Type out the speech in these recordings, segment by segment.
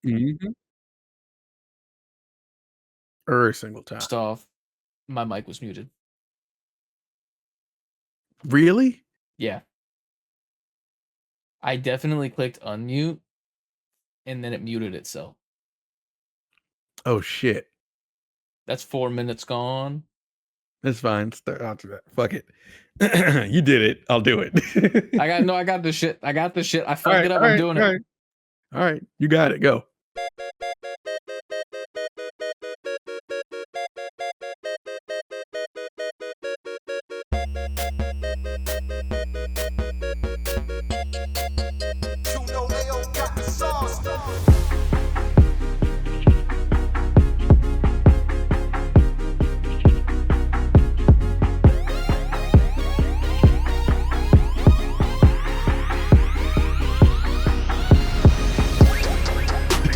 Mhm. Every single time. First off, my mic was muted. Really? Yeah, I definitely clicked unmute and then it muted itself. Oh, shit. That's 4 minutes gone. That's fine. I'll do that. Fuck it. You did it. I'll do it. I got this shit. I got this shit. I fucked Alright, it up. I'm alright, doing it. alright. Alright, you got it. Go.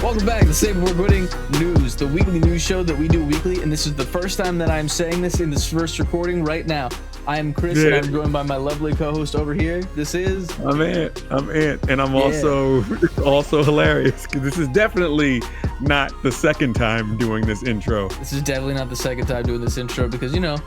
Welcome back to Save Before Quitting News, the weekly news show that we do weekly, and this is the first time that I'm saying this in this first recording right now. I am Chris, and I'm joined by my lovely co-host over here. This is... I'm Ant, and I'm also hilarious, because this is definitely not the second time doing this intro. This is definitely not the second time doing this intro, because, you know,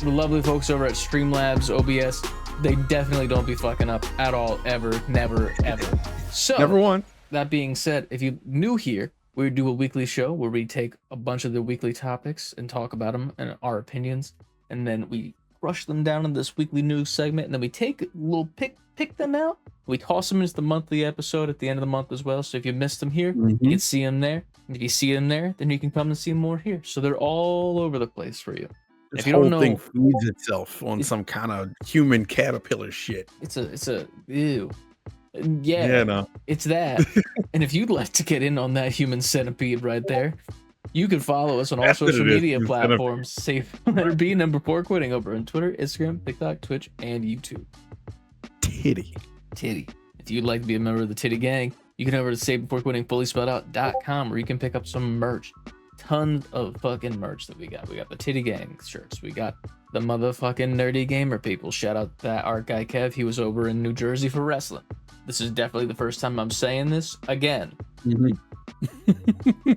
the lovely folks over at Streamlabs, OBS, they definitely don't be fucking up at all, ever, never, ever. So... Never once. That being said, if you're new here, we do a weekly show where we take a bunch of the weekly topics and talk about them and our opinions, and then we rush them down in this weekly news segment, and then we take a little pick them out. We toss them into the monthly episode at the end of the month as well. So if you missed them here, you can see them there. And if you see them there, then you can come and see more here. So they're all over the place for you. This if you whole don't know, thing feeds itself on some kind of human caterpillar shit. It's a ew. Yeah, no. It's that. And if you'd like to get in on that human centipede right there, you can follow us on all social media platforms. Save letter B number 4 quitting over on Twitter, Instagram, TikTok, Twitch, and YouTube. Titty. If you'd like to be a member of the Titty Gang, you can head over to savebeforequitting fully spelled out.com, where you can pick up some merch. Tons of fucking merch that we got. We got the Titty Gang shirts. We got the motherfucking nerdy gamer people. Shout out that art guy Kev. He was over in New Jersey for wrestling. This is definitely the first time I'm saying this again.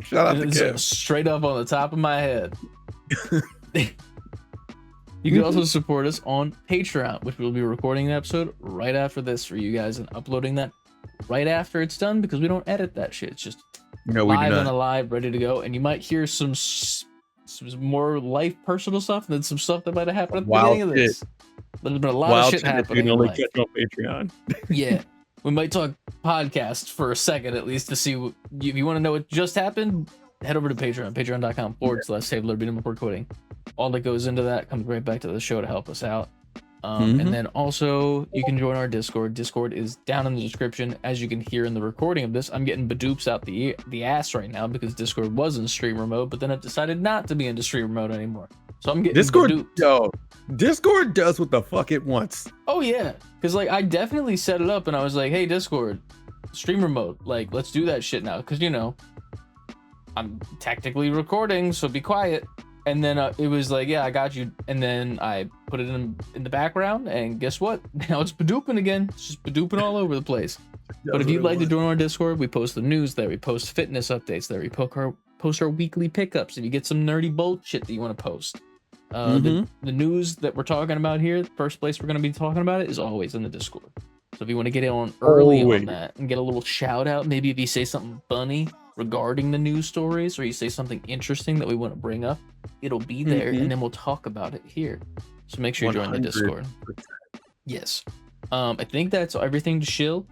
Shout out to Kev. Straight up on the top of my head. You can also support us on Patreon, which we'll be recording an episode right after this for you guys and uploading that right after it's done, because we don't edit that shit. It's just live and alive, ready to go. And you might hear some more life personal stuff, and then some stuff that might have happened at the beginning of this. There's been a lot of shit happening. You can only catch on Patreon. Yeah. We might talk podcast for a second at least to see if you want to know what just happened. Head over to Patreon, patreon.com/savebeforequitting. All that goes into that comes right back to the show to help us out. And then also you can join our Discord. Discord is down in the description. As you can hear in the recording of this, I'm getting badoops out the ass right now because Discord was in streamer mode, but then it decided not to be into streamer mode anymore. So I'm getting Discord. Yo, Discord does what the fuck it wants. Oh yeah, because like I definitely set it up and I was like, hey Discord, streamer mode, like let's do that shit now, because you know I'm technically recording, so be quiet. And then it was like, yeah, I got you. And then I put it in the background, and guess what? Now it's badooping again. It's just badooping all over the place. But if you'd like to join our Discord, we post the news there. We post fitness updates there. We post our weekly pickups. If you get some nerdy bullshit that you want to post. The news that we're talking about here, the first place we're going to be talking about it is always in the Discord. So if you want to get on early on that and get a little shout out, maybe if you say something funny regarding the news stories, or you say something interesting that we want to bring up, it'll be there, and then we'll talk about it here. So make sure you join the Discord. Yes. I think that's everything to shill.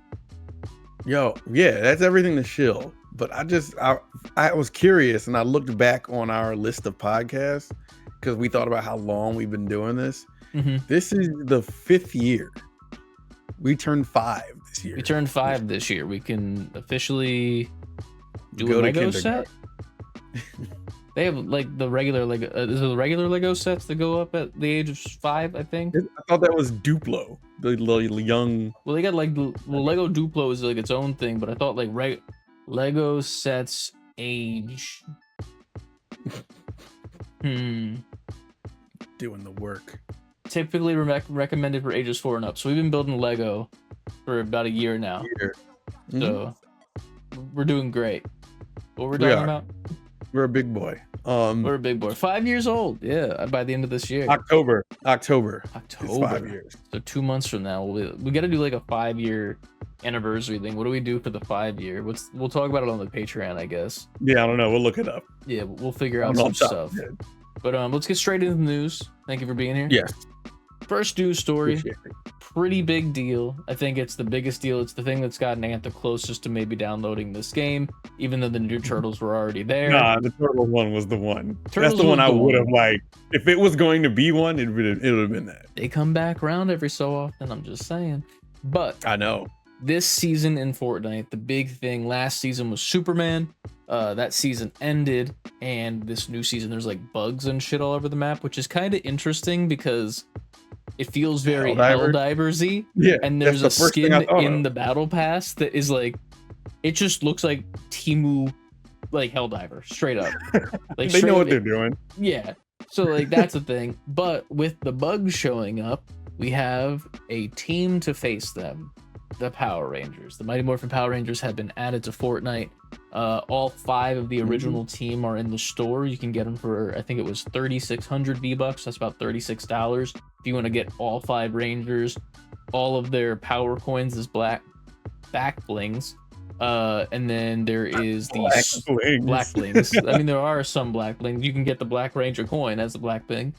Yo, yeah, that's everything to shill. But I was curious, and I looked back on our list of podcasts because we thought about how long we've been doing this. This is the 5th year. We turned 5 this year. We turned 5 this year. We can officially do a Lego set. They have like the regular Lego. Is it the regular Lego sets that go up at the age of 5? I think. I thought that was Duplo, the young. Well, they got like the Lego Duplo is like its own thing, but I thought like Lego sets age. Doing the work. Typically recommended for ages 4 and up. So we've been building Lego for about a year now. So we're doing great. What we're talking about? We're a big boy. We're a big boy. 5 years old. Yeah, by the end of this year. October. It's 5 years. So 2 months from now, we got to do like a 5-year anniversary thing. What do we do for the 5 year? We'll talk about it on the Patreon, I guess. Yeah, I don't know. We'll look it up. Yeah, we'll figure out some stuff. But let's get straight into the news. Thank you for being here. Yes. First news story. Pretty big deal. I think it's the biggest deal. It's the thing that's gotten Ant the closest to maybe downloading this game, even though the new Turtles were already there. Nah, the Turtles one was the one. That's the one I would have liked. If it was going to be one, it would have been that. They come back around every so often, I'm just saying. But I know. This season in Fortnite, the big thing last season was Superman. That season ended, and this new season, there's like bugs and shit all over the map, which is kind of interesting because it feels very Helldivers-y. Yeah, and there's a skin in the battle pass that is like, it just looks like Temu, like Helldiver, straight up. Like they know what they're doing. Yeah. So like that's a thing. But with the bugs showing up, we have a team to face them. The Power Rangers. The Mighty Morphin Power Rangers have been added to Fortnite. All 5 of the original team are in the store. You can get them for, I think it was 3,600 V-Bucks. That's about $36. If you want to get all 5 Rangers, all of their power coins is black back blings. And then there is the black blings. I mean, there are some black blings. You can get the Black Ranger coin as the black thing.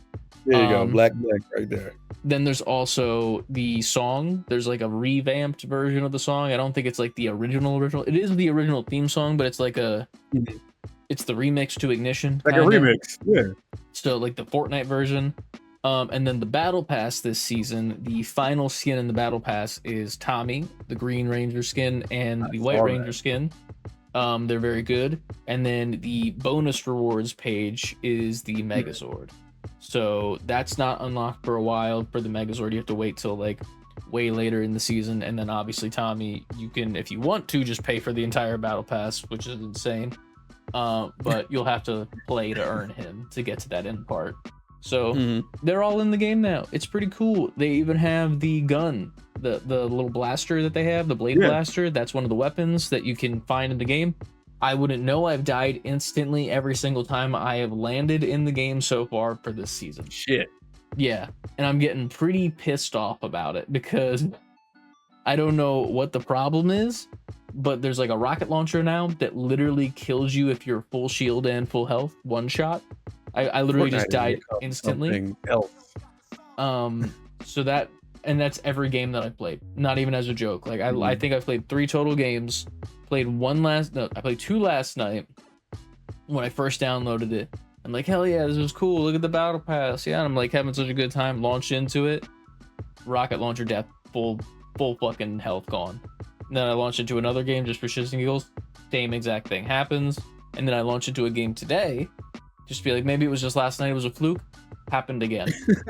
There you go, black right there. Then there's also the song. There's like a revamped version of the song. I don't think it's like the original. It is the original theme song, but it's like it's the remix to Ignition. Like a remix, yeah. So like the Fortnite version. And then the Battle Pass this season, the final skin in the Battle Pass is Tommy, the Green Ranger skin, and the White Ranger skin. They're very good. And then the bonus rewards page is the Megazord. So that's not unlocked for a while. For the Megazord, you have to wait till like way later in the season. And then obviously Tommy, you can, if you want to, just pay for the entire Battle Pass, which is insane. But you'll have to play to earn him to get to that end part. So they're all in the game now. It's pretty cool. They even have the gun, the little blaster that they have, the blade blaster. That's one of the weapons that you can find in the game. I wouldn't know. I've died instantly every single time I have landed in the game so far for this season. Shit. Yeah. And I'm getting pretty pissed off about it because I don't know what the problem is, but there's like a rocket launcher now that literally kills you if you're full shield and full health, one shot. I literally just died instantly. So that's every game that I've played. Not even as a joke. Like I think I've played 3 total games. I played 2 last night when I first downloaded it. I'm like, hell yeah, this was cool. Look at the battle pass. Yeah, and I'm like having such a good time. Launch into it. Rocket launcher death, full fucking health gone. And then I launch into another game just for shits and giggles. Same exact thing happens. And then I launch into a game today. Just be like, maybe it was just last night. It was a fluke. Happened again.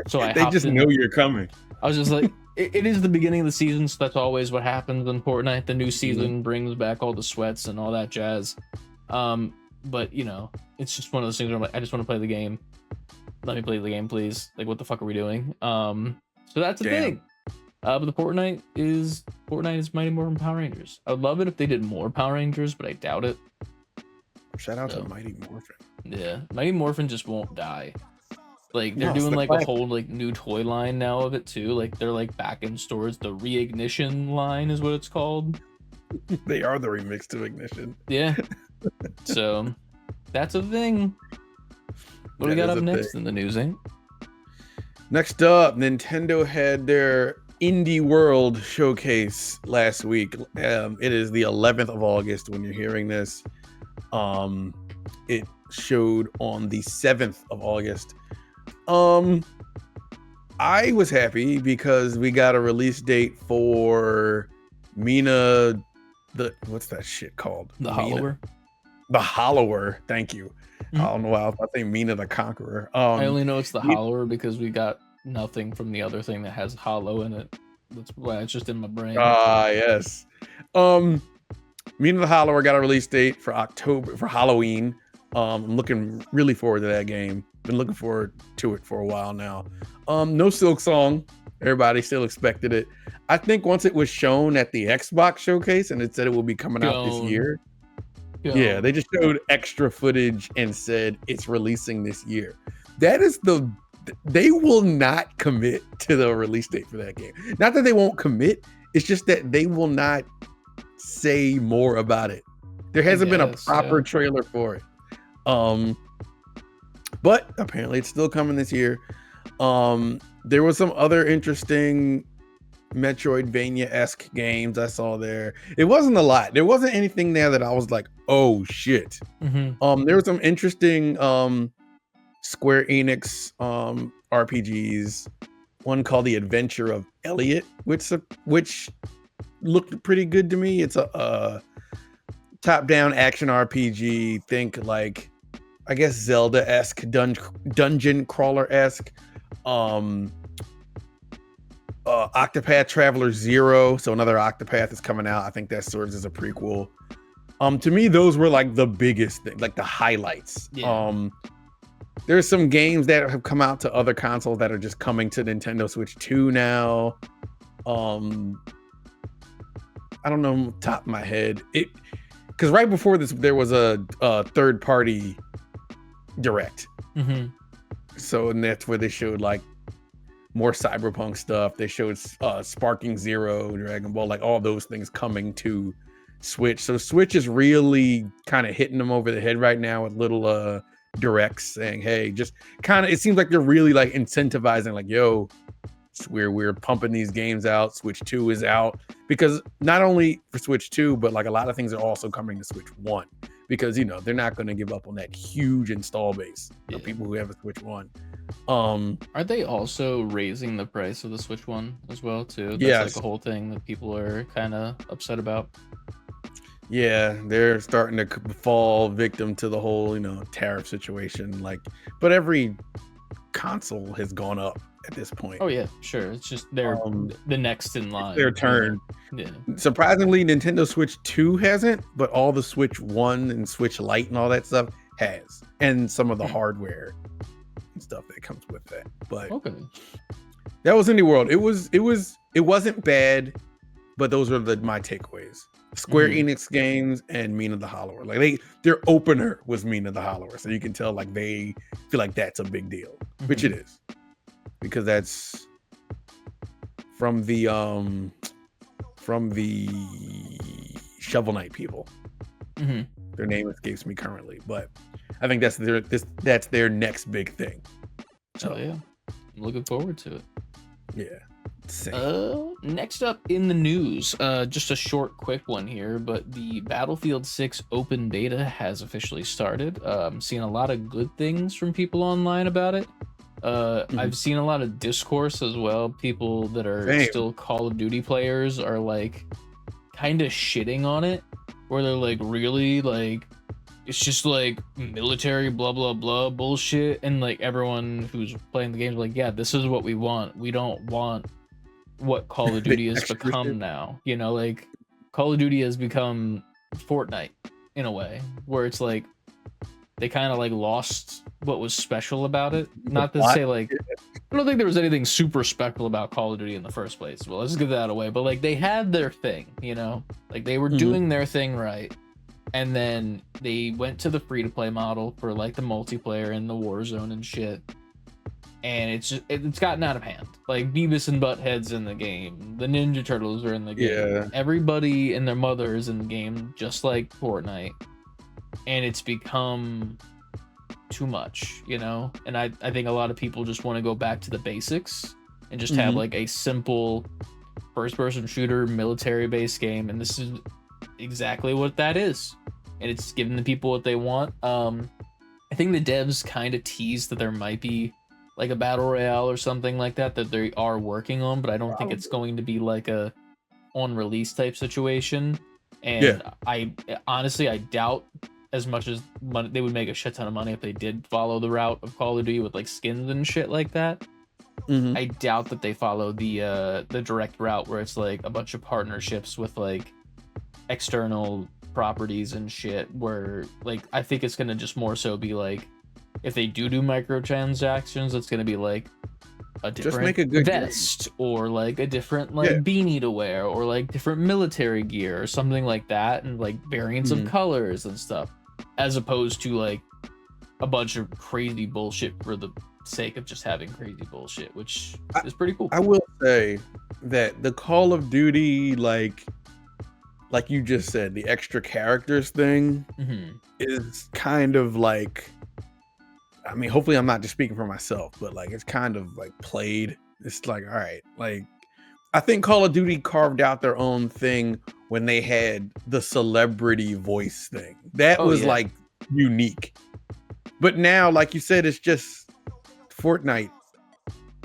So they just know you're coming. I was just like, it is the beginning of the season, so that's always what happens in Fortnite. The new season brings back all the sweats and all that jazz. But you know, it's just one of those things where I'm like, I just want to play the game. Let me play the game, please. Like, what the fuck are we doing? So that's a thing. But the Fortnite is Mighty Morphin Power Rangers. I would love it if they did more Power Rangers, but I doubt it. Shout out to Mighty Morphin. Yeah, Mighty Morphin just won't die. Like they're doing like a whole like new toy line now of it too. Like they're like back in stores. The Reignition line is what it's called. They are the remix to Ignition. Yeah. So that's a thing. What do we got up next in the news, eh? Next up, Nintendo had their Indie World showcase last week. It is the 11th of August when you're hearing this. It showed on the 7th of August. I was happy because we got a release date for Mina, what's that shit called? The Hollower. The Hollower. Thank you. I don't know why I think Mina the Conqueror. I only know it's the Hollower because we got nothing from the other thing that has Hollow in it. That's why it's just in my brain. Yes. Mina the Hollower got a release date for October for Halloween. I'm looking really forward to that game. Been looking forward to it for a while now. No Silksong. Everybody still expected it. I think once it was shown at the Xbox showcase and it said it will be coming out this year, Yeah, they just showed extra footage and said it's releasing this year. They will not commit to the release date for that game. Not that they won't commit, it's just that they will not say more about it. There hasn't been a proper trailer for it. But apparently it's still coming this year. There was some other interesting Metroidvania-esque games I saw there. It wasn't a lot. There wasn't anything there that I was like, oh shit. There were some interesting Square Enix RPGs. One called The Adventure of Elliot, which looked pretty good to me. It's a top-down action RPG. Think like, I guess, Zelda-esque, dungeon crawler-esque. Octopath Traveler 0, so another Octopath is coming out. I think that serves as a prequel. To me, those were like the biggest thing, like the highlights. There's some games that have come out to other consoles that are just coming to Nintendo Switch 2 now. I don't know top of my head. Because right before this, there was a third-party direct. So, and that's where they showed like more Cyberpunk stuff. They showed Sparking Zero, Dragon Ball, like all those things coming to Switch. So Switch is really kind of hitting them over the head right now with little directs saying, hey, just kind of, it seems like they're really like incentivizing, like, yo, we're pumping these games out. Switch 2 is out, because not only for Switch 2, but like a lot of things are also coming to Switch 1, because they're not going to give up on that huge install base of people who have a Switch 1. Are they also raising the price of the Switch 1 as well too? That's like a whole thing that people are kind of upset about. Yeah, they're starting to fall victim to the whole tariff situation, like, but every console has gone up at this point. Oh yeah, sure. It's just they're the next in line. Their turn. Yeah. Surprisingly, Nintendo Switch 2 hasn't, but all the Switch 1 and Switch Lite and all that stuff has, and some of the hardware and stuff that comes with that. But that was Indie World. It wasn't bad, but those are my takeaways. Square Enix games and Mina the Hollower. Like their opener was Mina the Hollower, so you can tell like they feel like that's a big deal, which it is, because that's from the Shovel Knight people. Their name escapes me currently, but I think that's their next big thing. So yeah, I'm looking forward to it. Yeah. Next up in the news, just a short, quick one here, but the Battlefield 6 open beta has officially started. Seeing a lot of good things from people online about it. I've seen a lot of discourse as well. People that are still Call of Duty players are like kind of shitting on it, where they're like, really, like, it's just like military blah blah blah bullshit, and like everyone who's playing the game is like, yeah, this is what we want. We don't want what Call of Duty has become now. Like Call of Duty has become Fortnite in a way, where it's like they kind of like lost what was special about it. Not to say like, I don't think there was anything super special about Call of Duty in the first place. Well, let's get that away. But like they had their thing, like they were doing their thing right. And then they went to the free-to-play model for like the multiplayer and the Warzone and shit. And it's gotten out of hand. Like Beavis and Butthead's in the game. The Ninja Turtles are in the game. Yeah. Everybody and their mother is in the game, just like Fortnite. And it's become too much, And I think a lot of people just want to go back to the basics and just have like a simple first-person shooter, military-based game. And this is exactly what that is. And it's giving the people what they want. I think the devs kind of teased that there might be like a battle royale or something like that they are working on, but I don't think it's going to be like a on release type situation. And I honestly doubt as much as they would make a shit ton of money if they did follow the route of Call of Duty with like skins and shit like that. I doubt that they follow the direct route where it's like a bunch of partnerships with like external properties and shit, where like I think it's gonna just more so be like, if they do microtransactions, it's gonna be like a different make a good vest or like a different like Yeah. beanie to wear or like different military gear or something like that, and like variants of colors and stuff, as opposed to like a bunch of crazy bullshit for the sake of just having crazy bullshit, which is pretty cool. I will say that the Call of Duty, like you just said, the extra characters thing is kind of like, I mean, hopefully I'm not just speaking for myself, but like it's kind of like played. It's like, all right, like I think Call of Duty carved out their own thing when they had the celebrity voice thing. That was like unique. But now, like you said, it's just Fortnite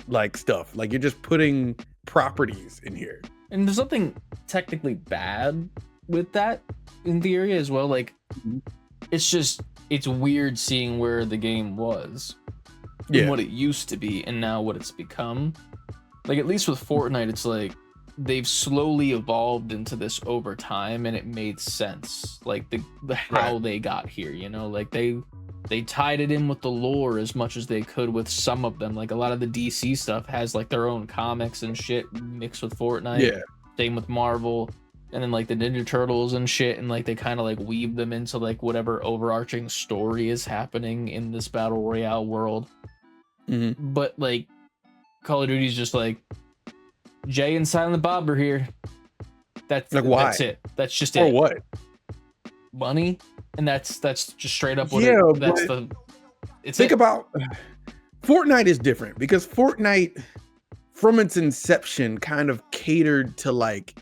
like stuff. Like you're just putting properties in here. And there's nothing technically bad with that in theory as well. Like it's weird seeing where the game was and what it used to be and now what it's become. Like at least with Fortnite, it's like they've slowly evolved into this over time, and it made sense. Like the how they got here, you know, like they tied it in with the lore as much as they could with some of them. Like a lot of the DC stuff has like their own comics and shit mixed with Fortnite. Yeah. Same with Marvel. And then like the Ninja Turtles and shit, and like they kind of like weave them into like whatever overarching story is happening in this battle royale world. But like Call of Duty's just like Jay and Silent Bob are here. That's like why? That's it. That's just it. Or what? Money, and that's just straight up what think about Fortnite is different because Fortnite from its inception kind of catered to like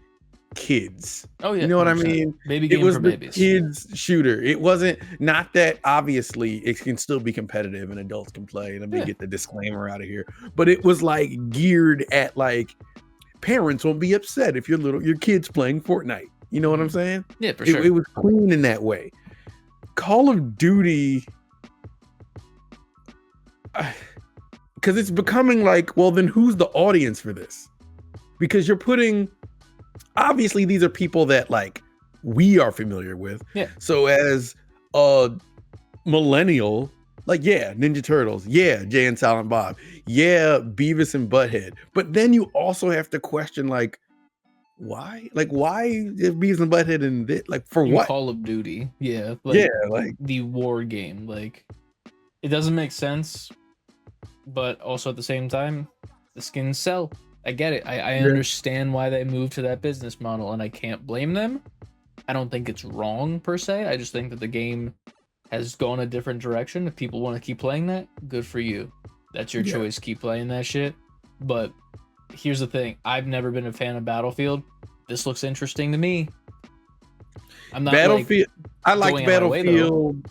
kids. Oh yeah, you know what I mean? Baby game for babies. Kids shooter. It wasn't, not that obviously it can still be competitive and adults can play. Let me get the disclaimer out of here. But it was like geared at like parents won't be upset if your kid's playing Fortnite. You know what I'm saying? Yeah, for sure. It was clean in that way. Call of Duty, because it's becoming like, well, then who's the audience for this? Because you're putting, obviously these are people that like we are familiar with. Yeah. So as a millennial, like Ninja Turtles, Jay and Silent Bob, Beavis and Butthead. But then you also have to question like, why? Like why is Beavis and Butthead in this? Like for what? Call of Duty. Yeah. Like the war game. Like it doesn't make sense, but also at the same time, the skins sell. I get it. I understand why they moved to that business model, and I can't blame them. I don't think it's wrong per se. I just think that the game has gone a different direction. If people want to keep playing that, good for you. That's your choice. Keep playing that shit. But here's the thing. I've never been a fan of Battlefield. This looks interesting to me. I'm not Battlefield. I liked Battlefield.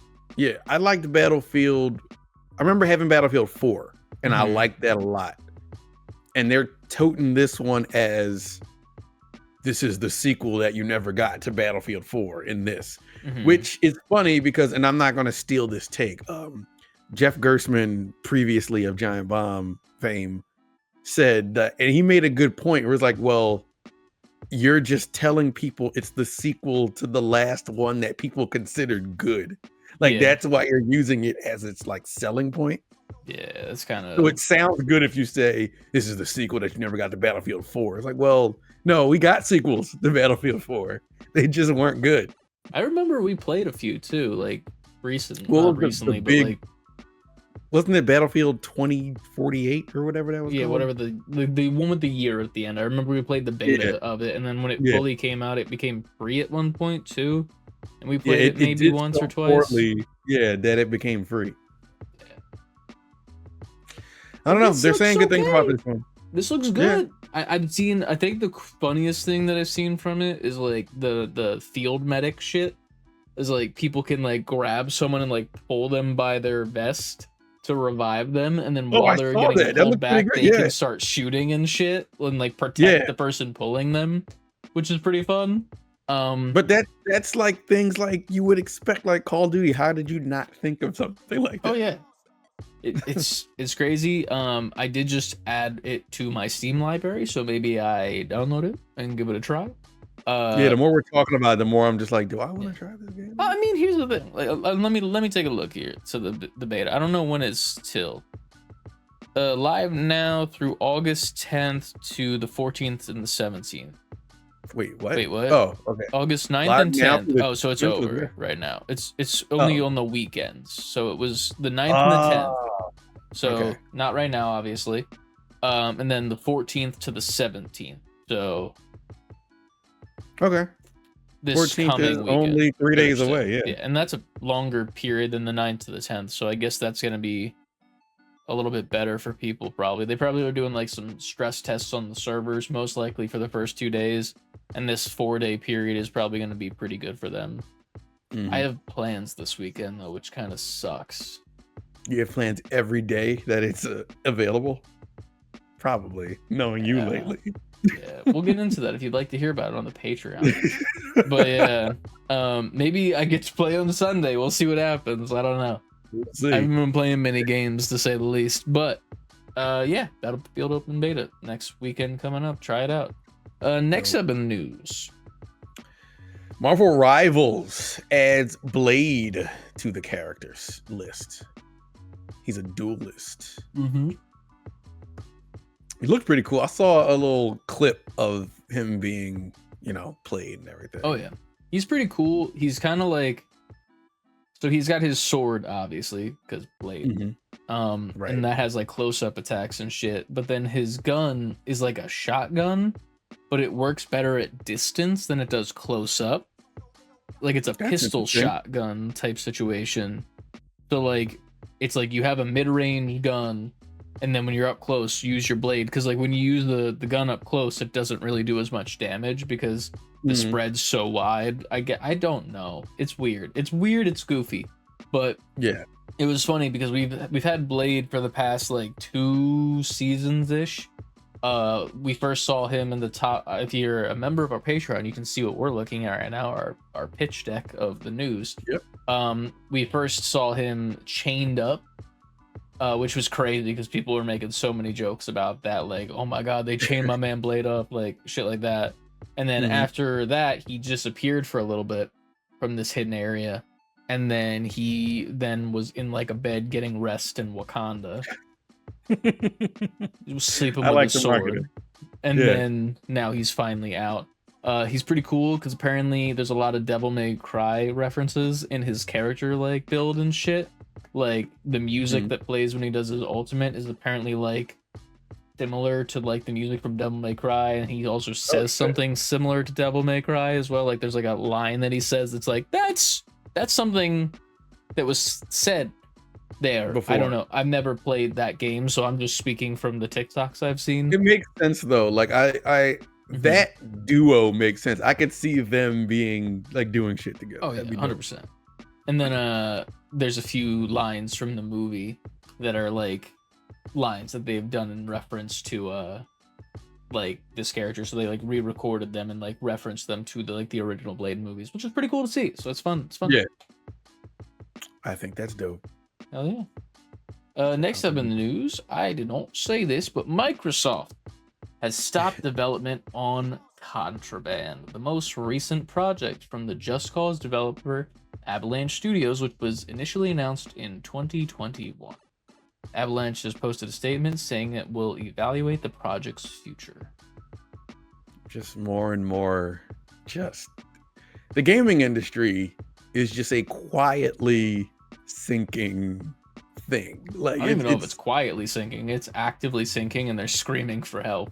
I liked Battlefield. I remember having Battlefield 4, and I liked that a lot. And they're toting this one as this is the sequel that you never got to Battlefield 4 in this, which is funny because, and I'm not going to steal this take. Jeff Gerstmann, previously of Giant Bomb fame, said that, and he made a good point where it's like, well, you're just telling people it's the sequel to the last one that people considered good. Like that's why you're using it as its like selling point. Yeah, it's kind of. So it sounds good if you say this is the sequel that you never got to Battlefield 4. It's like, well, no, we got sequels to Battlefield 4. They just weren't good. I remember we played a few too, like recently. Well, not recently, but like. Wasn't it Battlefield 2048 or whatever that was? Yeah, called? Whatever the one with the year at the end. I remember we played the beta of it, and then when it fully came out, it became free at one point too. And we played it maybe once or twice. That it became free. I don't know. They're saying good things about this one. This looks good. Yeah. I think the funniest thing that I've seen from it is like the field medic shit. Is like people can like grab someone and like pull them by their vest to revive them, and then while they're getting pulled back, they can start shooting and shit and like protect the person pulling them, which is pretty fun. But that's like things like you would expect, like Call of Duty. How did you not think of something like that? Oh yeah. It's crazy. I did just add it to my Steam library, so maybe I download it and give it a try. The more we're talking about it, the more I'm just like, do I want to try this game? I mean, here's the thing. Like, let me take a look here to the beta. I don't know when it's till. Live now through August 10th to the 14th and the 17th. Wait, what? Wait, what? Oh, okay. August 9th Live and now 10th. through the Oh, so it's 10th, over right now. It's only on the weekends. So it was the 9th and the 10th. So not right now, obviously. And then the 14th to the 17th. So okay. This 14th coming is weekend, only 3 days Thursday. away. Yeah, and that's a longer period than the 9th to the 10th. So I guess that's gonna be a little bit better for people. Probably they probably are doing like some stress tests on the servers, most likely for the first 2 days, and this 4-day period is probably gonna be pretty good for them. I have plans this weekend though, which kind of sucks. You have plans every day that it's available? Probably, knowing you lately. Yeah, we'll get into that if you'd like to hear about it on the Patreon. But yeah, maybe I get to play on Sunday. We'll see what happens. I don't know. We'll see. I haven't been playing many games to say the least. But yeah, that'll be able to open beta next weekend coming up. Try it out. Next up in the news. Marvel Rivals adds Blade to the characters list. He's a duelist. He looked pretty cool. I saw a little clip of him being, played and everything. Oh yeah, he's pretty cool. He's kind of like, so he's got his sword obviously because Blade, right. And that has like close-up attacks and shit. But then his gun is like a shotgun, but it works better at distance than it does close up. Like it's a pistol shotgun type situation. So like it's like you have a mid-range gun, and then when you're up close, use your blade, because like when you use the gun up close, it doesn't really do as much damage because the spread's so wide. I don't know. It's weird. It's goofy, but yeah, it was funny because we've had Blade for the past like 2 seasons ish. We first saw him in the top. If you're a member of our Patreon, you can see what we're looking at right now. Our pitch deck of the news. Yep. We first saw him chained up. Which was crazy because people were making so many jokes about that, like, oh my god, they chained my man Blade up, like shit like that. And then after that, he disappeared for a little bit from this hidden area, and then he was in like a bed getting rest in Wakanda. He was sleeping with his sword, and then now he's finally out. He's pretty cool because apparently there's a lot of Devil May Cry references in his character like build and shit. Like the music that plays when he does his ultimate is apparently like similar to like the music from Devil May Cry, and he also says something similar to Devil May Cry as well. Like there's like a line that he says that's like that's something that was said there before. I don't know. I've never played that game, so I'm just speaking from the TikToks I've seen. It makes sense though. Like I that duo makes sense. I could see them being like doing shit together. Oh yeah, 100%. And then there's a few lines from the movie that are like lines that they've done in reference to like this character, so they like re-recorded them and like referenced them to the original Blade movies, which is pretty cool to see. So it's fun. Yeah, I think that's dope. Hell yeah. Next up in the news, I did not say this, but Microsoft has stopped development on Contraband, the most recent project from the Just Cause developer Avalanche Studios, which was initially announced in 2021. Avalanche has posted a statement saying it will evaluate the project's future. Just more and more, the gaming industry is just a quietly sinking thing. Like I don't even know if it's quietly sinking. It's actively sinking, and they're screaming for help.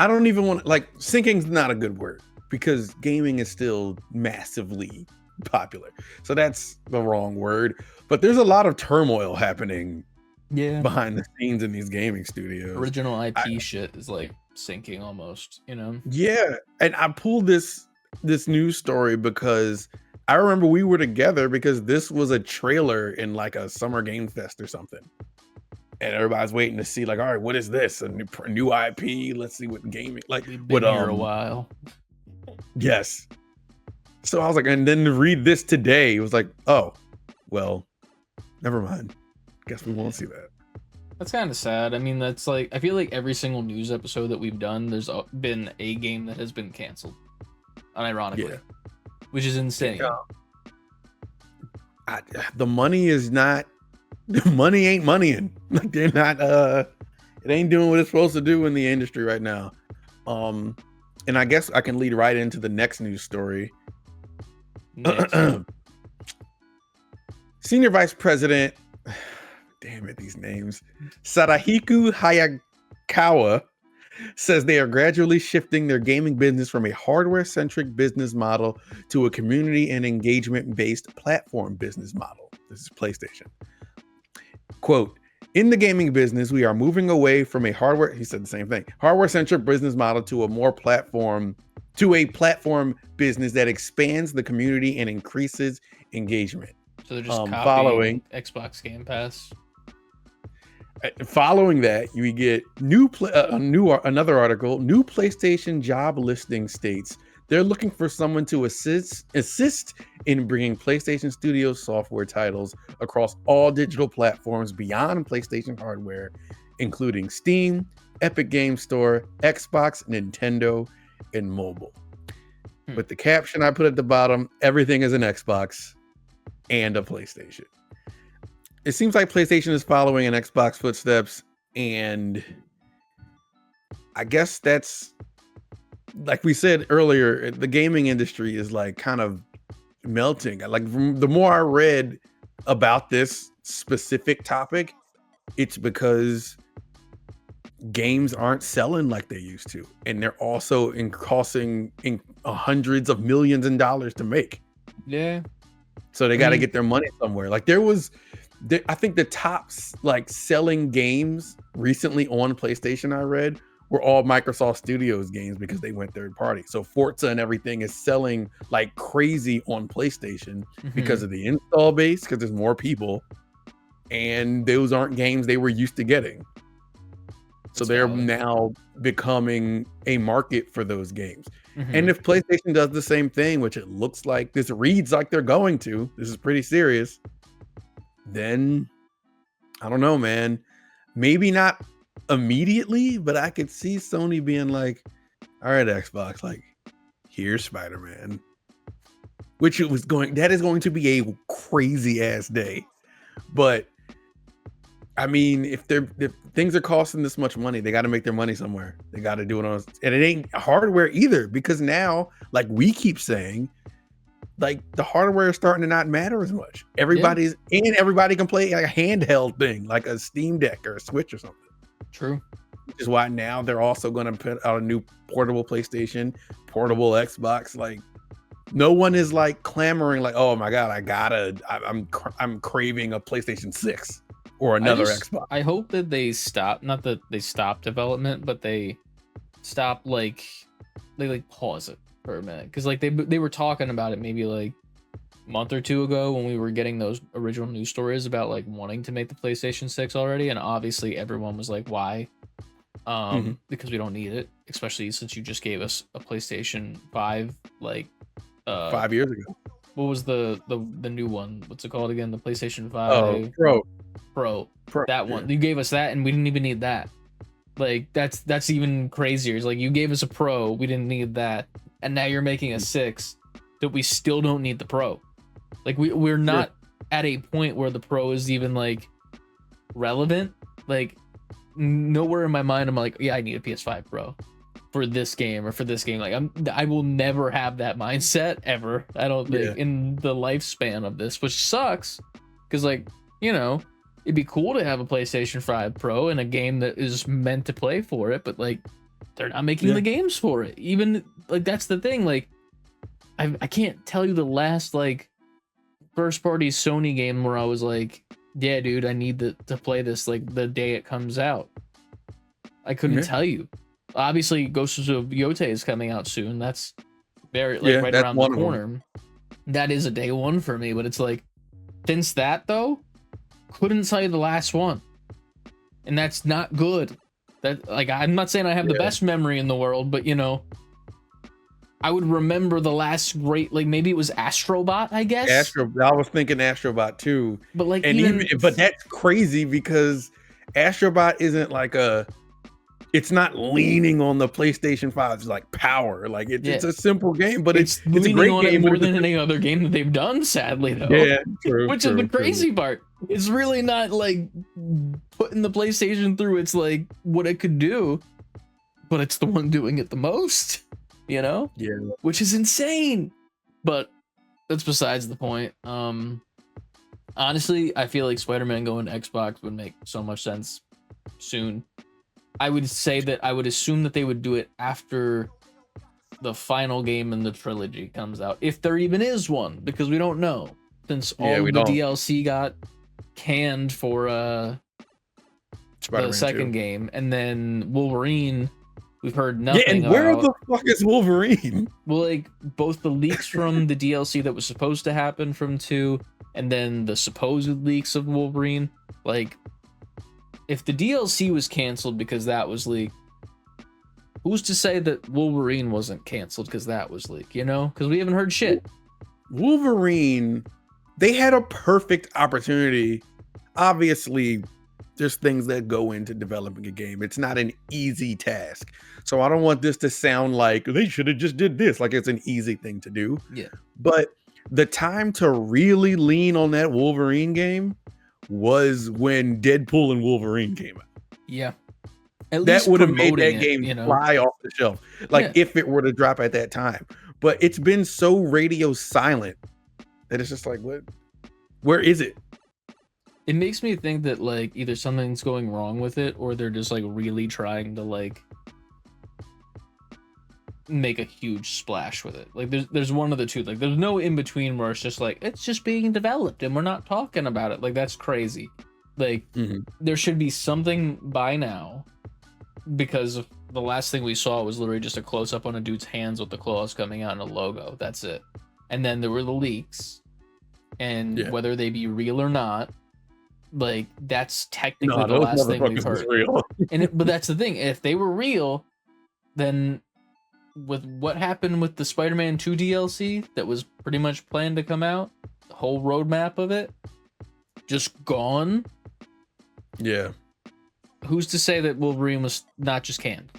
I don't even want sinking's not a good word because gaming is still massively popular, so that's the wrong word. But there's a lot of turmoil happening behind the scenes in these gaming studios. Original IP shit is like sinking almost, Yeah, and I pulled this news story because I remember we were together because this was a trailer in like a Summer Game Fest or something, and everybody's waiting to see like, all right, what is this? A new IP? Let's see what gaming like. We've been here a while. Yes. So I was like, and then to read this today, it was like, oh, well, never mind. Guess we won't see that. That's kind of sad. I mean, that's like, I feel like every single news episode that we've done, there's been a game that has been canceled, unironically, which is insane. The money is not money ain't moneying. Like they're not it ain't doing what it's supposed to do in the industry right now. And I guess I can lead right into the next news story. Senior Vice President, damn it, these names, Sadahiku Hayakawa says they are gradually shifting their gaming business from a hardware-centric business model to a community and engagement-based platform business model. This is PlayStation. Quote, in the gaming business, we are moving away from a hardware, he said the same thing, hardware-centric business model to a platform business that expands the community and increases engagement. So they're just copying Xbox Game Pass. Following that, you get another article. New PlayStation job listing states they're looking for someone to assist in bringing PlayStation Studios software titles across all digital platforms beyond PlayStation hardware, including Steam, Epic Game Store, Xbox, Nintendo, and mobile. With the caption I put at the bottom, everything is an Xbox and a PlayStation. It seems like PlayStation is following in Xbox footsteps, and I guess that's, like we said earlier, the gaming industry is like kind of melting. Like the more I read about this specific topic, it's because games aren't selling like they used to, and they're also costing hundreds of millions of dollars to make. Yeah. So they got to get their money somewhere. Like I think the top like selling games recently on PlayStation I read were all Microsoft Studios games because they went third party. So Forza and everything is selling like crazy on PlayStation because of the install base, because there's more people, and those aren't games they were used to getting. So they're now becoming a market for those games. And if PlayStation does the same thing, which it looks like, this reads like they're going to, this is pretty serious, then I don't know, man. Maybe not immediately, but I could see Sony being like, all right, Xbox, like, here's Spider-Man. That is going to be a crazy ass day. But I mean, if things are costing this much money, they got to make their money somewhere. They got to do it on, and it ain't hardware either, because now, like we keep saying, like the hardware is starting to not matter as much. Everybody can play a handheld thing like a Steam Deck or a Switch or something. True. Which is why now they're also going to put out a new portable PlayStation, portable Xbox. Like no one is like clamoring like, oh my god, I'm craving a PlayStation 6 or another Xbox. I hope that they stop, not that they stop development, but they stop they pause it for a minute, because like they were talking about it maybe like a month or two ago when we were getting those original news stories about like wanting to make the PlayStation 6 already, and obviously everyone was like, why? Because we don't need it, especially since you just gave us a PlayStation 5 like 5 years ago. What was the new one? What's it called again? The PlayStation 5 Pro. That one. You gave us that and we didn't even need that. Like that's even crazier. It's like you gave us a Pro, we didn't need that, and now you're making a 6 that we still don't need the Pro. Like we're not at a point where the Pro is even like relevant. Like nowhere in my mind I'm like, yeah, I need a PS5 Pro for this game or for this game. Like I will never have that mindset ever. I don't think in the lifespan of this, which sucks, because like, you know, it'd be cool to have a PlayStation 5 Pro and a game that is meant to play for it, but like they're not making the games for it. Even like that's the thing. Like I can't tell you the last like first party Sony game where I was like, yeah, dude, I need to play this like the day it comes out. I couldn't tell you. Obviously, Ghosts of Yotei is coming out soon. That's very right around the corner. That is a day one for me, but it's like since that though, couldn't tell you the last one, and that's not good. That like I'm not saying I have the best memory in the world, but you know, I would remember the last great, like maybe it was Astrobot, I guess. I was thinking Astrobot too, but like, but that's crazy because Astrobot isn't like it's not leaning on the PlayStation 5's like power. Like it's a simple game, but it's a great game more than any other game that they've done. Sadly, though, yeah, true, which is the crazy part. It's really not like putting the PlayStation through its like what it could do, but it's the one doing it the most, you know? Yeah. Which is insane. But that's besides the point. Honestly, I feel like Spider-Man going to Xbox would make so much sense soon. I would say that I would assume that they would do it after the final game in the trilogy comes out, if there even is one, because we don't know, since all we the don't. DLC got canned for the Spider-Man second 2. game, and then Wolverine, we've heard nothing Yeah, and about. where the fuck is Wolverine? Well, like both the leaks from the DLC that was supposed to happen from 2, and then the supposed leaks of Wolverine. Like, if the DLC was canceled because that was leaked, who's to say that Wolverine wasn't canceled because that was leaked, you know? Because we haven't heard shit. Wolverine, they had a perfect opportunity. Obviously, there's things that go into developing a game. It's not an easy task. So I don't want this to sound like they should have just did this, like it's an easy thing to do. Yeah. But the time to really lean on that Wolverine game was when Deadpool and Wolverine came out. Yeah. At That least would have made that promoting it, game you know? fly off the shelf, like Yeah. if it were to drop at that time. But it's been so radio silent that it's just like, what? Where is it? It makes me think that like either something's going wrong with it, or they're just like really trying to like make a huge splash with it. Like there's one of the two. Like there's no in between where it's just like it's just being developed and we're not talking about it. Like that's crazy. Like there should be something by now, because the last thing we saw was literally just a close up on a dude's hands with the claws coming out and a logo. That's it. And then there were the leaks, and whether they be real or not, like that's technically the last thing we've heard. Real. But that's the thing. If they were real, then with what happened with the Spider-Man 2 DLC that was pretty much planned to come out, the whole roadmap of it just gone. Yeah. Who's to say that Wolverine was not just canned?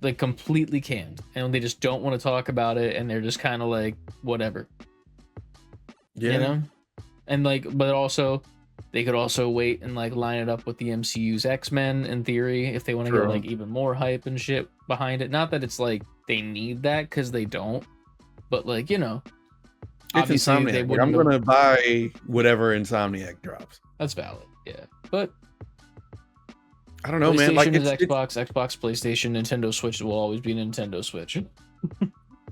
Like completely canned, and they just don't want to talk about it, and they're just kind of like whatever. Yeah. You know? And like, but also they could also wait and like line it up with the MCU's X-Men in theory if they want to get like even more hype and shit behind it. Not that it's like they need that, because they don't, but like, you know, it's obviously Insomniac. they I'm gonna buy whatever Insomniac drops. That's valid, yeah. But I don't know, man. Like is Xbox, PlayStation, Nintendo Switch will always be Nintendo Switch.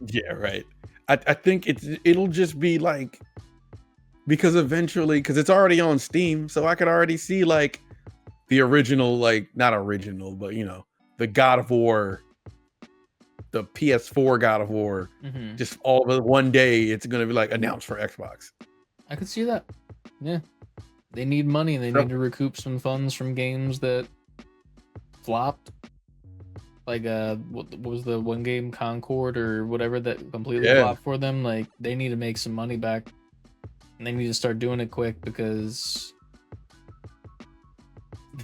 Yeah, right. I think it'll just be like, because eventually, because it's already on Steam, so I could already see like the original, like not original, but you know, the God of War, the PS4 God of War, just all of one day it's gonna be like announced for Xbox. I could see that. Yeah, they need money. They need to recoup some funds from games that flopped. Like what was the one game, Concord or whatever, that completely flopped for them? Like they need to make some money back. And they need to start doing it quick, because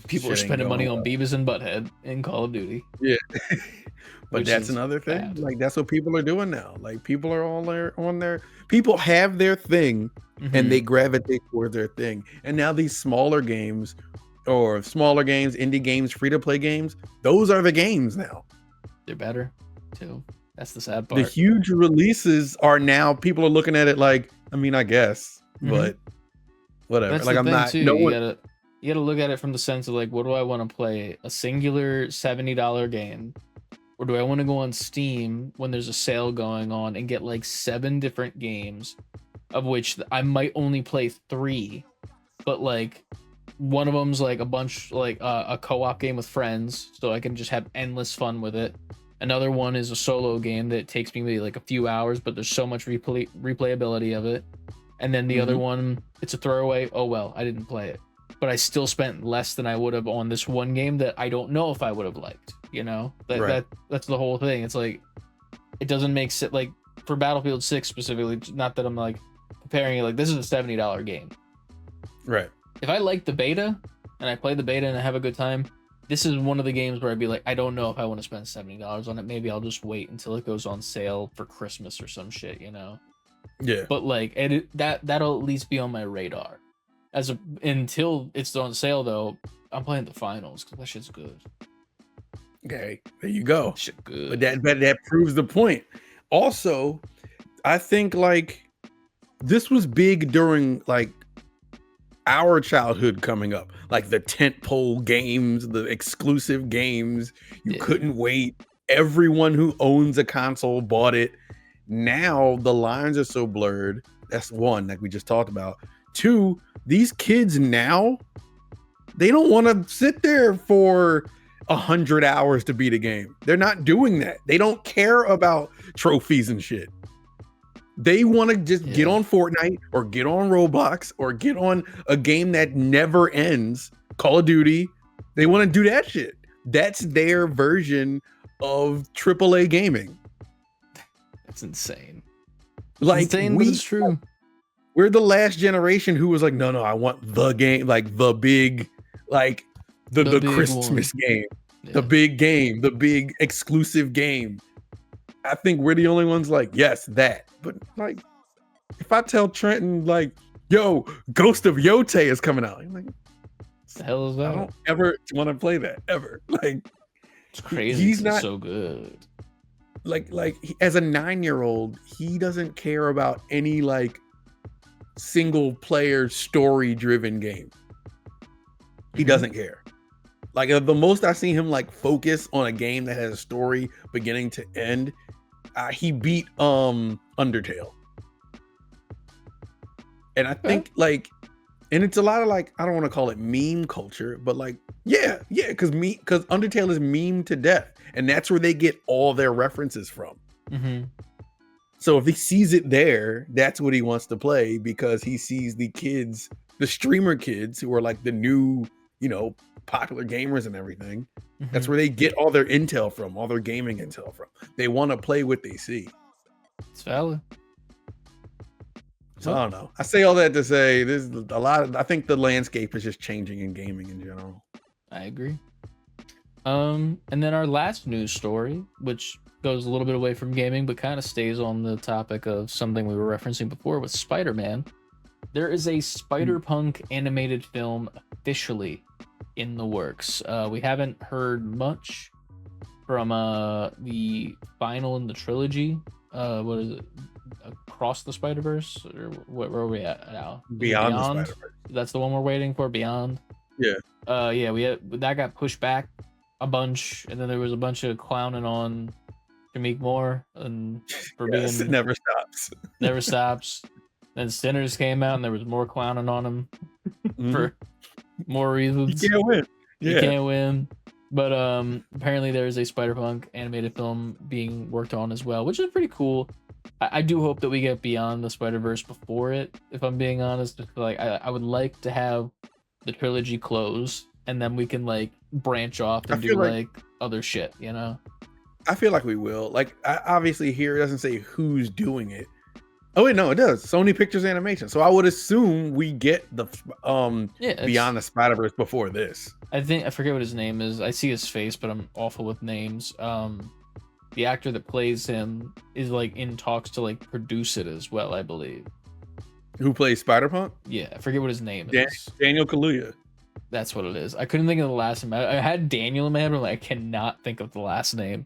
people are spending money on Beavis and Butthead in Call of Duty. Yeah. But that's another thing. Bad. Like that's what people are doing now. Like people are all there on their, people have their thing and they gravitate toward their thing. And now these smaller games, indie games, free to play games, those are the games now. They're better too. That's the sad part. The huge releases are now, people are looking at it like, I mean, I guess, but whatever. That's like I'm not. Too. You gotta look at it from the sense of like, what do I want to play? A singular $70 game, or do I want to go on Steam when there's a sale going on and get like 7 different games, of which I might only play 3, but like one of them's like a bunch, like a co-op game with friends, so I can just have endless fun with it. Another one is a solo game that takes me maybe like a few hours, but there's so much replayability of it. And then the other one, it's a throwaway. Oh, well, I didn't play it, but I still spent less than I would have on this one game that I don't know if I would have liked, you know, that's the whole thing. It's like, it doesn't make sense. Like for Battlefield 6 specifically, not that I'm like comparing it, like this is a $70 game. Right. If I like the beta and I play the beta and I have a good time, this is one of the games where I'd be like, I don't know if I want to spend $70 on it. Maybe I'll just wait until it goes on sale for Christmas or some shit, you know? Yeah. But like, that'll at least be on my radar. until it's on sale though, I'm playing the finals because that shit's good. Okay, there you go. Shit good. But that proves the point. Also, I think like this was big during like our childhood coming up, like the tentpole games, the exclusive games. You couldn't wait. Everyone who owns a console bought it. Now the lines are so blurred. That's one, like we just talked about. Two, these kids now, they don't want to sit there for 100 hours to beat a game. They're not doing that. They don't care about trophies and shit. They want to just get on Fortnite or get on Roblox or get on a game that never ends, Call of Duty. They want to do that shit. That's their version of AAA gaming. That's insane. Like, insane, but it's true. We're the last generation who was like, no, I want the game, like the big, like the big Christmas game, the big game, the big exclusive game. I think we're the only ones like, yes, that. But like, if I tell Trenton, like, yo, Ghost of Yote is coming out, I'm like, what the hell is that? I don't ever want to play that ever. Like, it's crazy. He's not so good. Like as a 9-year-old, he doesn't care about any like single player story driven game. He doesn't care. Like the most I've seen him like focus on a game that has a story beginning to end. He beat Undertale. And I think like, and it's a lot of like, I don't want to call it meme culture, but like, because Undertale is meme to death. And that's where they get all their references from. Mm-hmm. So if he sees it there, that's what he wants to play because he sees the kids, the streamer kids who are like the new, popular gamers and everything. Mm-hmm. That's where they get all their intel from, all their gaming intel from. They want to play what they see. It's valid. So I don't know. I say all that to say there's a lot. I think the landscape is just changing in gaming in general. I agree. And then our last news story, which goes a little bit away from gaming, but kind of stays on the topic of something we were referencing before with Spider-Man. There is a Spider-Punk animated film officially in the works. We haven't heard much from the final in the trilogy. What is it? Across the Spider-Verse? Or where are we at now? Beyond the Spider-Verse. That's the one we're waiting for, Beyond? Yeah. That got pushed back a bunch, and then there was a bunch of clowning on Shamik Moore and for being it never stops. Then Sinners came out and there was more clowning on him for more reasons. You can't win. You can't win. But apparently there's a Spider-Punk animated film being worked on as well, which is pretty cool. I do hope that we get Beyond the Spider-Verse before it, if I'm being honest. Just like I would like to have the trilogy close and then we can like branch off and do like other shit, I feel like we will. Like, obviously here it doesn't say who's doing it. Oh wait, no, it does. Sony Pictures Animation. So I would assume we get the Beyond the Spider-Verse before this. I forget what his name is. I see his face, but I'm awful with names. The actor that plays him is like in talks to like produce it as well, I believe. Who plays Spider-Punk? Yeah, I forget what his name is. Daniel Kaluuya. That's what it is. I couldn't think of the last name. I had Daniel in my head, but like, I cannot think of the last name.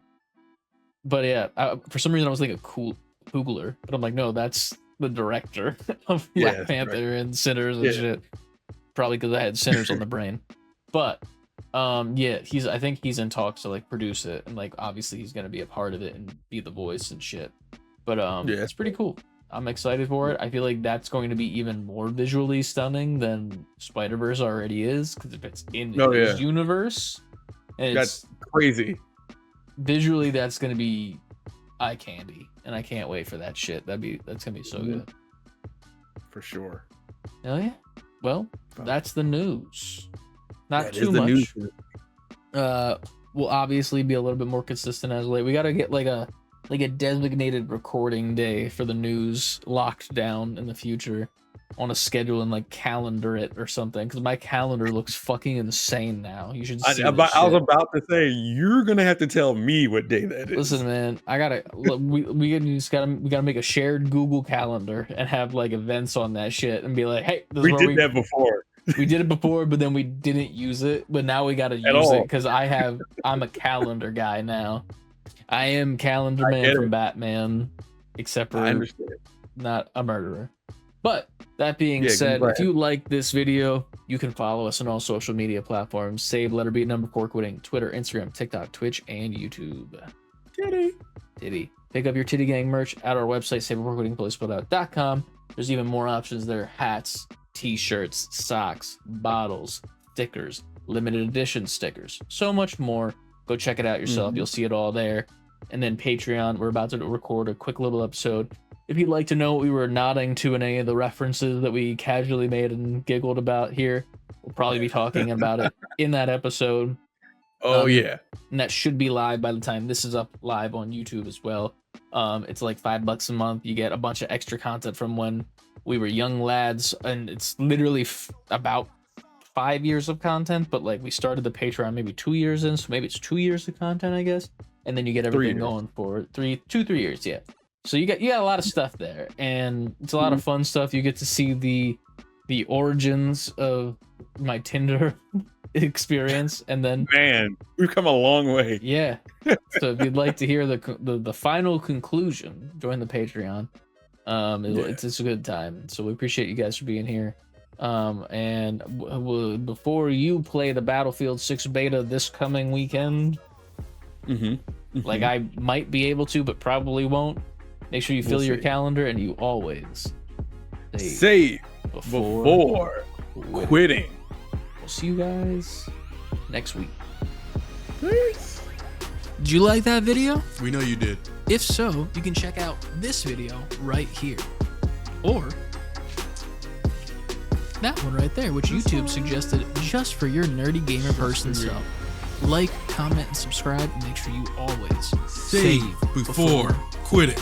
But yeah, for some reason I was thinking Kugler, but I'm like, no, that's the director of Black Panther and Sinners and shit. Probably because I had Sinners on the brain. But I think he's in talks to like produce it, and like obviously he's gonna be a part of it and be the voice and shit. But it's pretty cool. I'm excited for it. I feel like that's going to be even more visually stunning than Spider-Verse already is, because if it's in his universe, and that's crazy. Visually, that's gonna be eye candy, and I can't wait for that shit. That's gonna be so good. For sure. Oh yeah. Well, that's the news. Not too much. We'll obviously be a little bit more consistent as late. We gotta get like a designated recording day for the news locked down in the future. on a schedule and like calendar it or something, because my calendar looks fucking insane now. You should see I was about to say, you're gonna have to tell me what day that is. Listen, man, I gotta we gotta make a shared Google calendar and have like events on that shit and be like, hey, we did that before. We did it before, but then we didn't use it. But now we gotta use it because I'm a calendar guy now. I am Calendar Man from Batman, except for not a murderer. But that being said, if you like this video, you can follow us on all social media platforms. Save letter B number 4 quitting, Twitter, Instagram, TikTok, Twitch, and YouTube. Titty. Pick up your Titty Gang merch at our website, savebeforequitting.com. There's even more options there: hats, t-shirts, socks, bottles, stickers, limited edition stickers, so much more. Go check it out yourself. You'll see it all there. And then Patreon, we're about to record a quick little episode. If you'd like to know what we were nodding to in any of the references that we casually made and giggled about here, we'll probably be talking about it in that episode. Yeah. And that should be live by the time this is up live on YouTube as well. It's like $5 a month. You get a bunch of extra content from when we were young lads, and it's literally about 5 years of content, but like we started the Patreon maybe 2 years in, so maybe it's 2 years of content, I guess. And then you get everything going for 3 years, yeah. So you got a lot of stuff there, and it's a lot of fun stuff. You get to see the origins of my Tinder experience, and then man, we've come a long way. Yeah. So if you'd like to hear the final conclusion, join the Patreon. It's a good time. So we appreciate you guys for being here. And before you play the Battlefield 6 beta this coming weekend, like I might be able to, but probably won't. Make sure you fill your calendar, and you always save before quitting. We'll see you guys next week. Peace. Did you like that video? We know you did. If so, you can check out this video right here, or that one right there, which YouTube suggested just for your nerdy gamer person self. Like, comment, and subscribe, and make sure you always save before quitting.